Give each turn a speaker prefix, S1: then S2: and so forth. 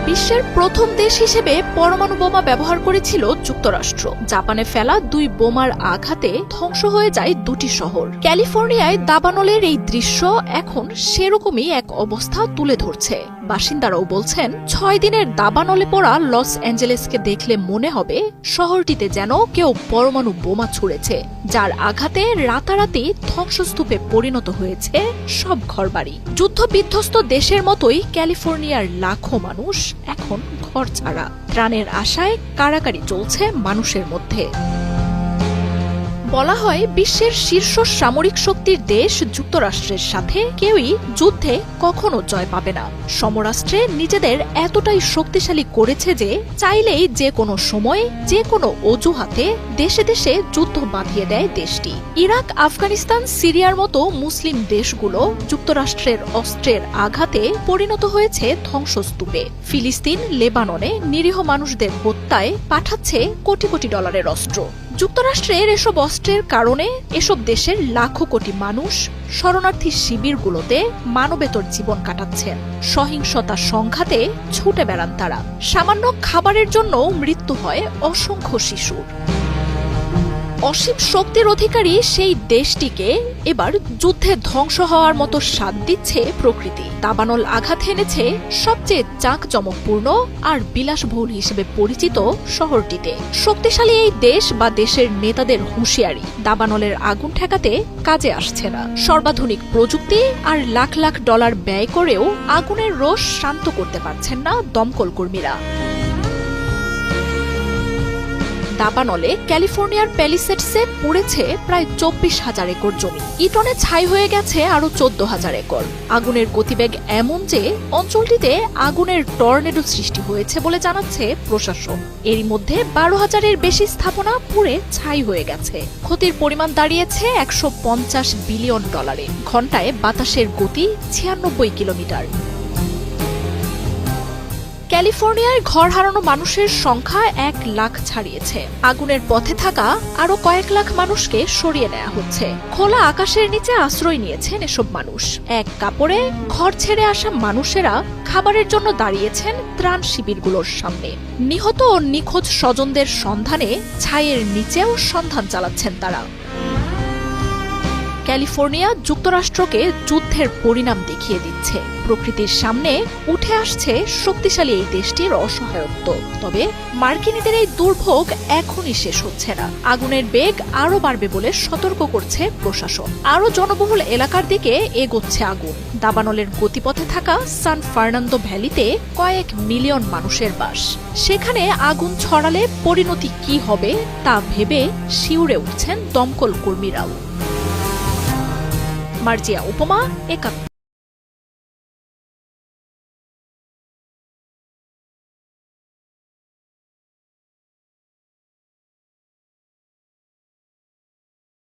S1: বিশ্বের প্রথম দেশ হিসেবে পরমাণু বোমা ব্যবহার করেছিল যুক্তরাষ্ট্র। জাপানে ফেলা 2 বোমার আঘাতে ধ্বংস হয়ে যায় 2টি শহর। ক্যালিফোর্নিয়ায় দাবানলের এই দৃশ্য এখন সেরকমই এক অবস্থা তুলে ধরছে। বাসিন্দারাও বলছেন 6 দিনের দাবানলে পড়া লস অ্যাঞ্জেলেসকে দেখলে মনে হবে শহরটিতে যেন কেউ পরমাণু বোমা ছুঁড়েছে, যার আঘাতে রাতারাতি ধ্বংসস্তূপে পরিণত হয়েছে সব ঘরবাড়ি। যুদ্ধবিধ্বস্ত দেশের মতোই ক্যালিফোর্নিয়ার লাখো মানুষ এখন ঘর ছাড়া। ত্রাণের আশায় কাড়াকাড়ি চলছে মানুষের মধ্যে। বলা হয় বিশ্বের শীর্ষ সামরিক শক্তির দেশ যুক্তরাষ্ট্রের সাথে কেউই যুদ্ধে কখনো জয় পাবে না। সমরাষ্ট্রে নিজেদের এতটাই শক্তিশালী করেছে যে চাইলেই যে কোনো সময় যে কোনো অজুহাতে দেশে দেশে যুদ্ধ বাঁধিয়ে দেয় দেশটি। ইরাক, আফগানিস্তান, সিরিয়ার মতো মুসলিম দেশগুলো যুক্তরাষ্ট্রের অস্ত্রের আঘাতে পরিণত হয়েছে ধ্বংসস্তূপে। ফিলিস্তিন, লেবাননে নিরীহ মানুষদের হত্যায় পাঠাচ্ছে কোটি কোটি ডলারের অস্ত্র। যুক্তরাষ্ট্রের এসব অস্ত্রের কারণে এসব দেশের লাখো কোটি মানুষ শরণার্থী শিবিরগুলোতে মানবেতর জীবন কাটাচ্ছেন। সহিংসতা সংঘাতে ছুটে বেড়ান তারা। সামান্য খাবারের জন্য মৃত্যু হয় অসংখ্য শিশুর। অসীম শক্তির অধিকারী সেই দেশটিকে এবার যুদ্ধে ধ্বংস হওয়ার মতো স্বাদ দিচ্ছে প্রকৃতি। দাবানল আঘাত এনেছে সবচেয়ে জাঁকজমকপূর্ণ আর বিলাসবহুল হিসেবে পরিচিত শহরটিতে। শক্তিশালী এই দেশ বা দেশের নেতাদের হুঁশিয়ারি, দাবানলের আগুন ঠেকাতে কাজে আসছে না। সর্বাধুনিক প্রযুক্তি আর লাখ লাখ ডলার ব্যয় করেও আগুনের রোষ শান্ত করতে পারছেন না দমকল কর্মীরা। দাবানলে ক্যালিফোর্নিয়ার প্যালিসেডসে পুড়েছে প্রায় 24,000 একর জমি। ইটনে ছাই হয়ে গেছে আরো 14,000 একর। আগুনের গতিবেগ এমন যে অঞ্চলটিতে আগুনের টর্নেডো সৃষ্টি হয়েছে বলে জানাচ্ছে প্রশাসন। এরই মধ্যে 12,000-এর বেশি স্থাপনা পুড়ে ছাই হয়ে গেছে। ক্ষতির পরিমাণ দাঁড়িয়েছে $150 বিলিয়ন। ঘণ্টায় বাতাসের গতি 96 কিলোমিটার। ক্যালিফোর্নিয়ায় ঘর হারানো মানুষের সংখ্যা 1 লাখ ছাড়িয়েছে। আগুনের পথে থাকা আরো কয়েক লাখ মানুষকে সরিয়ে নেওয়া হচ্ছে। খোলা আকাশের নিচে আশ্রয় নিয়েছেন এসব মানুষ। এক কাপড়ে ঘর ছেড়ে আসা মানুষেরা খাবারের জন্য দাঁড়িয়েছেন ত্রাণ শিবিরগুলোর সামনে। নিহত ও নিখোঁজ স্বজনদের সন্ধানে ছাইয়ের নিচেও সন্ধান চালাচ্ছেন তারা। ক্যালিফোর্নিয়া যুক্তরাষ্ট্রকে যুদ্ধের পরিণাম দেখিয়ে দিচ্ছে। প্রকৃতির সামনে উঠে আসছে শক্তিশালী এই দেশটির অসহায়ত্ব। তবে মার্কিনীদের এই দুর্ভোগ এখনই শেষ হচ্ছে না। আগুনের বেগ আরো বাড়বে বলে সতর্ক করছে প্রশাসন। আরো জনবহুল এলাকার দিকে এগোচ্ছে আগুন। দাবানলের গতিপথে থাকা সান ফার্নান্দো ভ্যালিতে কয়েক মিলিয়ন মানুষের বাস। সেখানে আগুন ছড়ালে পরিণতি কি হবে তা ভেবে শিউরে উঠছেন দমকল কর্মীরাও। মার্জিয়া উপমা, একাত্তর।